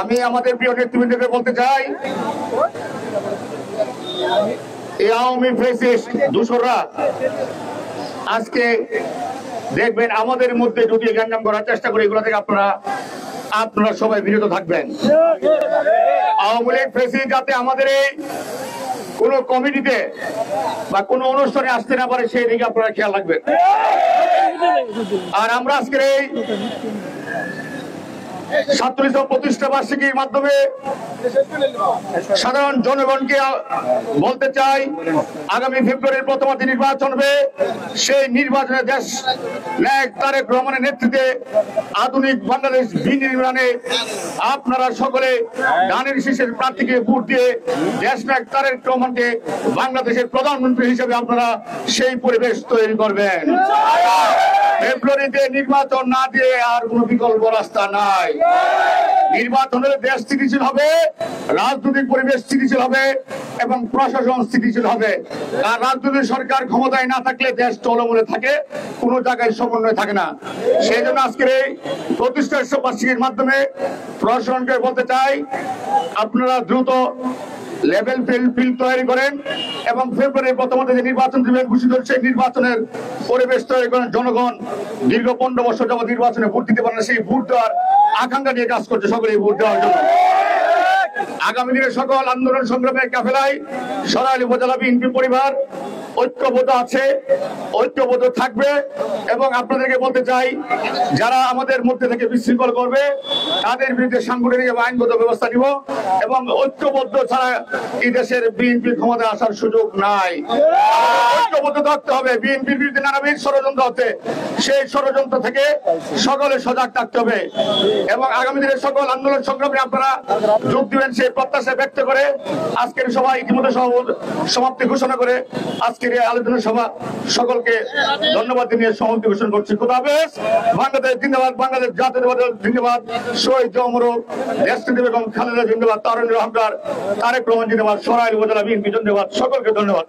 আমি আমাদের প্রিয় নেতৃবৃন্দকে বলতে চাই, এই আওয়ামী ফ্যাসিস্ট দূষররা আজকে দেখবেন আমাদের মধ্যে যদি জ্ঞানজাম করার চেষ্টা করে, এগুলো থেকে আপনারা সবাই বিরত থাকবেন। আওয়ামী লীগ ফ্যাসিস্ট যাতে আমাদের এই কোন কমিটিতে বা কোন অনুষ্ঠানে আসতে না পারে সেই দিকে আপনারা খেয়াল রাখবেন। আর আমরা আজকের এই 47তম প্রতিষ্ঠা বার্ষিকীর মাধ্যমে সাধারণ জনগণকে বলতে চাই, আগামী ফেব্রুয়ারির প্রথমার্ধে নির্বাচন হবে। সেই নির্বাচনে দেশ নায়ক তারেক রহমানের নেতৃত্বে আধুনিক বাংলাদেশ বিনির্মাণে আপনারা সকলে ধানের শীষের প্রার্থীকে ভোট দিয়ে দেশ নায়ক তারেক রহমানকে বাংলাদেশের প্রধানমন্ত্রী হিসেবে আপনারা সেই পরিবেশ তৈরি করবেন। ফেব্রুয়ারিতে নির্বাচন না দিয়ে আর কোন বিকল্প রাস্তা নাই। নির্বাচন হলে দেশ স্থিতিশীল হবে, রাজনৈতিক পরিবেশ স্থিতিশীল হবে এবং প্রশাসন স্থিতিশীল হবে। আর রাজনৈতিক সরকার ক্ষমতায় না থাকলে দেশ টলমলে থাকে, কোনো জায়গায় সমন্বয় থাকে না। সেই জন্য আজকের এই প্রতিষ্ঠা বার্ষিকীর মাধ্যমে প্রশাসনকে বলতে চাই, আপনারা দ্রুত লেভেল ফিল্ড তৈরি করেন এবং ফেব্রুয়ারির প্রথমার্ধে যে নির্বাচন দিবেন ঘোষিত সেই নির্বাচনের পরিবেশ তৈরি করেন। জনগণ দীর্ঘ 15 বছর যাবত নির্বাচনে ভোট দিতে পারে না, সেই ভোট দেওয়ার আকাঙ্ক্ষা নিয়ে কাজ করছে সকলে ভোট দেওয়ার জন্য। আগামী দিনে সকল আন্দোলন সংগ্রামের কাফেলায় সরাইল উপজেলা বিএনপি পরিবার ঐক্যবদ্ধ আছে, ঐক্যবদ্ধ থাকবে। এবং আপনাদেরকে বলতে চাই, যারা আমাদের মধ্যে থেকে বিশৃঙ্খল করবে তাদের বিরুদ্ধে সাংগঠনিক এবং আইনগত ব্যবস্থা নিব এবং ঐক্যবদ্ধ ছাড়া এই দেশের বিএনপি ক্ষমতায় আসার সুযোগ নাই। ঐক্যবদ্ধ থাকতে হবে। বিএনপির বিরুদ্ধে নানাবিধ ষড়যন্ত্র হচ্ছে, সেই ষড়যন্ত্র থেকে সকলে সজাগ থাকতে হবে এবং আগামী দিনে সকল আন্দোলন সংগ্রামে আপনারা যোগ দিবেন সেই প্রত্যাশা ব্যক্ত করে আজকের সভা ইতিমধ্যে সমাপ্তি ঘোষণা করে আজকের এই আলোচনা সভা সকলকে ধন্যবাদ জানিয়ে সমাপ্তি ঘোষণা করছি। খোদা হাফেজ। বাংলাদেশ জিন্দাবাদ, বাংলাদেশ জাতীয়তাবাদ জিন্দাবাদ, শহীদ অমর দেশনেত্রী বেগম খালেদা জিন্দাবাদ, তারেক রহমান জিন্দাবাদ, সরাইল উপজেলা বিএনপি জিন্দাবাদ। সকলকে ধন্যবাদ।